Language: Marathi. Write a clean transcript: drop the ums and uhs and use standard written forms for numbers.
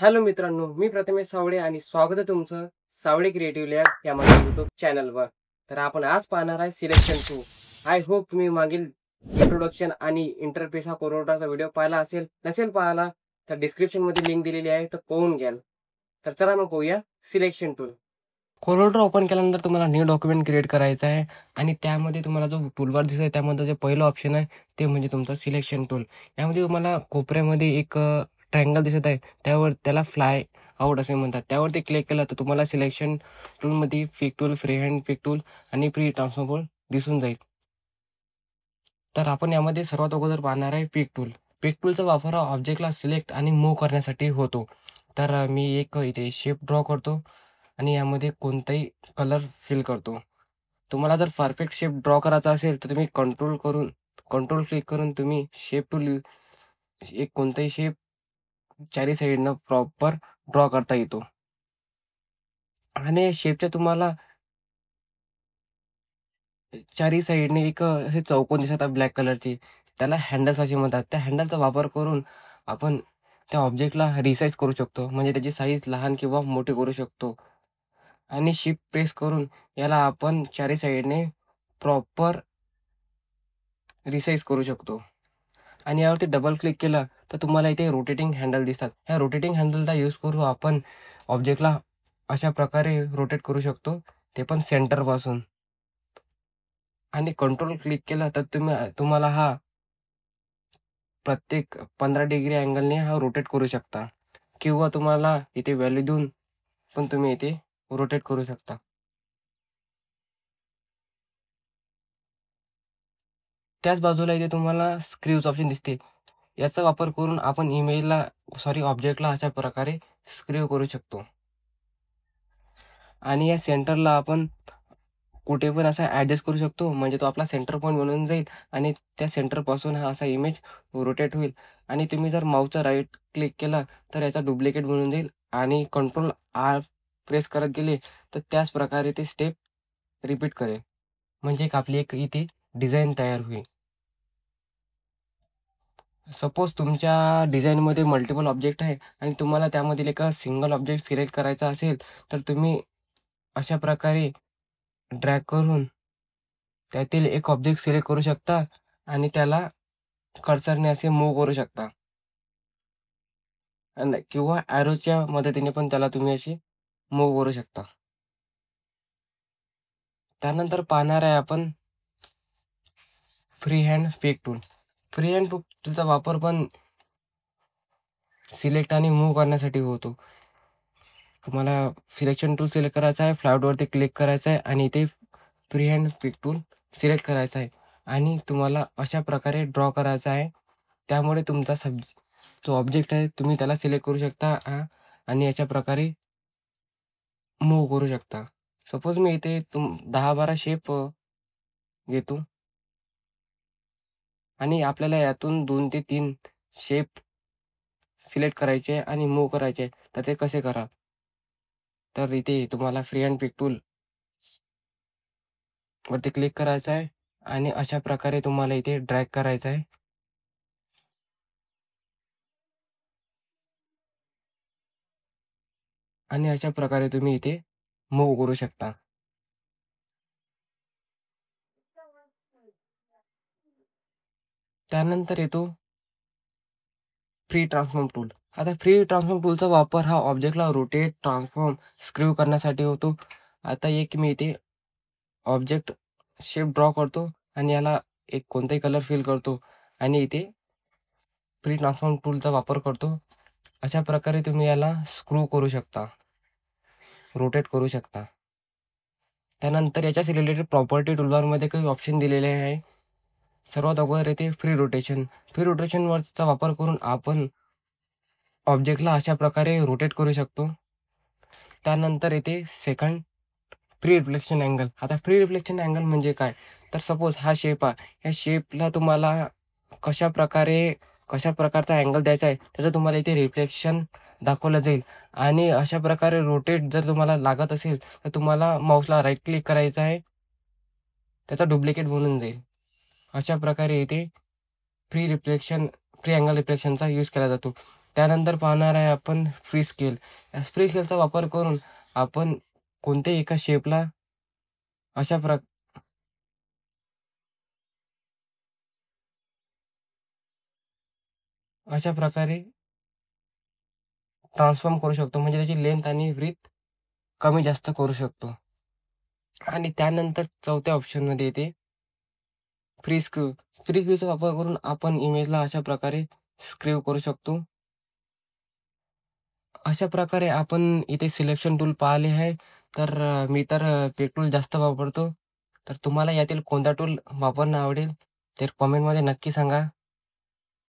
हॅलो मित्रांनो, मी प्रथमेश सावळे आणि स्वागत आहे तुमचं सावळे क्रिएटिव्ह लॅब या माझ्या यूट्यूब चॅनलवर. तर आपण आज पाहणार आहे सिलेक्शन 2. आय होप तुम्ही मागील इंट्रोडक्शन आणि इंटरफेस हा कोरोडाचा व्हिडिओ पाहिला असेल. नसेल पाहिला तर डिस्क्रिप्शनमध्ये लिंक दिलेली आहे, तर पाहून घ्याल. तर चला मग पाहूया सिलेक्शन टूल. कोरोडा ओपन केल्यानंतर तुम्हाला न्यू डॉक्युमेंट क्रिएट करायचं आहे आणि त्यामध्ये तुम्हाला जो टूलबार दिसत आहे त्यामध्ये जे पहिलं ऑप्शन आहे ते म्हणजे तुमचं सिलेक्शन टूल. यामध्ये तुम्हाला कोपऱ्यामध्ये एक ट्रायंगल दिसत आहे, त्याला फ्लाय आउट असे म्हणतात. त्यावरती क्लिक केलं तर तुम्हाला सिलेक्शन टूलमध्ये पिक टूल, फ्री हँड पिक टूल आणि फ्री ट्रान्सफॉर्म टूल दिसून जाईल. तर आपण यामध्ये सर्वात अगोदर पाहणार आहे पिक टूल. पिक टूलचा वापर हा ऑब्जेक्टला सिलेक्ट आणि मूव्ह करण्यासाठी होतो. तर मी एक इथे शेप ड्रॉ करतो आणि यामध्ये कोणताही कलर फिल करतो. तुम्हाला जर परफेक्ट शेप ड्रॉ करायचा असेल तर तुम्ही कंट्रोल क्लिक करून तुम्ही शेप टूल एक कोणताही शेप चारी साईडनं प्रॉपर ड्रॉ करता येतो. आणि शेपच्या तुम्हाला चारी साईडने एक हे चौकोन दिसत आहे ब्लॅक कलरची, त्याला हँडल्स असे म्हणतात. त्या हँडलचा वापर करून आपण त्या ऑब्जेक्टला रिसाईज करू शकतो, म्हणजे त्याची साईज लहान किंवा मोठी करू शकतो. आणि शिफ्ट प्रेस करून याला आपण चारी साईडने प्रॉपर रिसाईज करू शकतो. आणि यावरती डबल क्लिक केलं तर तुम्हाला इथे रोटेटिंग हँडल दिसतात. ह्या रोटेटिंग हँडलचा यूज करून आपण ऑब्जेक्टला अशा प्रकारे रोटेट करू शकतो, ते पण सेंटरपासून. आणि कंट्रोल क्लिक केलं तर तुम्हाला हा प्रत्येक 15 डिग्री अँगलने हा रोटेट करू शकता, किंवा तुम्हाला इथे व्हॅल्यू देऊन पण तुम्ही इथे रोटेट करू शकता. त्याच बाजूला इथे तुम्हाला स्क्रीव्ज ऑप्शन दिसते. याचा वापर करून आपण ऑब्जेक्टला अशा प्रकारे स्क्रीव करू शकतो. आणि या सेंटरला आपण कुठे पण असा ॲडजस्ट करू शकतो, म्हणजे तो आपला सेंटर पॉईंट बनून जाईल आणि त्या सेंटरपासून हा असा इमेज रोटेट होईल. आणि तुम्ही जर माऊसचा राईट क्लिक केला तर याचा डुप्लिकेट बनून जाईल आणि कंट्रोल आर प्रेस करत गेले तर त्याच प्रकारे ते स्टेप रिपीट करेल, म्हणजे आपली एक इथे डिझाईन तयार होईल. सपोज तुमच्या डिझाईनमध्ये मल्टिपल ऑब्जेक्ट आहे आणि तुम्हाला त्यामधील एका सिंगल ऑब्जेक्ट सिलेक्ट करायचा असेल तर तुम्ही अशा प्रकारे ड्रॅग करून त्यातील एक ऑब्जेक्ट सिलेक्ट करू शकता आणि त्याला कर्सरने असे मूव्ह करू शकता, किंवा ॲरोच्या मदतीने पण त्याला तुम्ही अशी मूव्ह करू शकता. त्यानंतर पाहणार आहे आपण फ्री हँड पिक टूल. फ्री हँड पिक टूलचा वापर पण सिलेक्ट आणि मूव्ह करण्यासाठी होतो. तुम्हाला सिलेक्शन टूल सिलेक्ट करायचं आहे, फ्लायवरती क्लिक करायचं आहे आणि इथे फ्री हँड पिक टूल सिलेक्ट करायचं आहे आणि तुम्हाला अशा प्रकारे ड्रॉ करायचा आहे. त्यामुळे तुमचा जो ऑब्जेक्ट आहे तुम्ही त्याला सिलेक्ट करू शकता आणि अशा प्रकारे मूव्ह करू शकता. सपोज मी इथे 10-12 शेप घेतो आणि आपल्याला यातून 2 ते 3 शेप सिलेक्ट करायचे आणि मूव्ह करायचे, तर ते कसे करा? तर इथे तुम्हाला फ्री हँड पिक टूल वरती क्लिक करायचं आहे आणि अशा प्रकारे तुम्हाला इथे ड्रॅग करायचं आहे. आणि अशा प्रकारे तुम्ही इथे मूव्ह करू शकता. त्यानंतर येतो फ्री ट्रान्सफॉर्म टूल. आता फ्री ट्रान्सफॉर्म टूलचा वापर हा ऑब्जेक्टला रोटेट, ट्रान्सफॉर्म, स्क्रीव करण्यासाठी होतो. आता एक मी इथे ऑब्जेक्ट शेप ड्रॉ करतो आणि याला एक कोणताही कलर फिल करतो आणि इथे फ्री ट्रान्सफॉर्म टूलचा वापर करतो. अशा प्रकारे तुम्ही याला स्क्रू करू शकता, रोटेट करू शकता. त्यानंतर याच्याच रिलेटेड प्रॉपर्टी टूलबारमध्ये काही ऑप्शन दिलेले आहे. सर्वात अगोदर येते फ्री रोटेशन. फ्री रोटेशनवरचा वापर करून आपण ऑब्जेक्टला अशा प्रकारे रोटेट करू शकतो. त्यानंतर येते सेकंड फ्री रिफ्लेक्शन अँगल. आता फ्री रिफ्लेक्शन अँगल म्हणजे काय? तर सपोज हा शेप आहे, ह्या शेपला तुम्हाला कशा प्रकारचा अँगल द्यायचा आहे त्याचं तुम्हाला इथे रिफ्लेक्शन दाखवलं जाईल. आणि अशा प्रकारे रोटेट जर तुम्हाला लागत असेल तर तुम्हाला माऊसला राईट क्लिक करायचं आहे, त्याचा डुप्लिकेट बनून जाईल. अशा प्रकारे इथे फ्री अँगल रिफ्लेक्शनचा यूज केला जातो. त्यानंतर पाहणार आहे आपण फ्री स्केल. या फ्री स्केलचा वापर करून आपण कोणत्याही एका शेपला अशा प्रकारे ट्रान्सफॉर्म करू शकतो, म्हणजे त्याची लेंथ आणि ब्रीथ कमी जास्त करू शकतो. आणि त्यानंतर चौथ्या ऑप्शनमध्ये येते फ्री स्क्रीव. फ्री स्क्रीवचा वापर करून आपण इमेजला अशा प्रकारे स्क्रीव करू शकतो. अशा प्रकारे आपण इथे सिलेक्शन टूल पाहिले आहे. तर मी तर ते टूल जास्त वापरतो. तर तुम्हाला यातील कोणता टूल वापरणं आवडेल तर कॉमेंटमध्ये नक्की सांगा.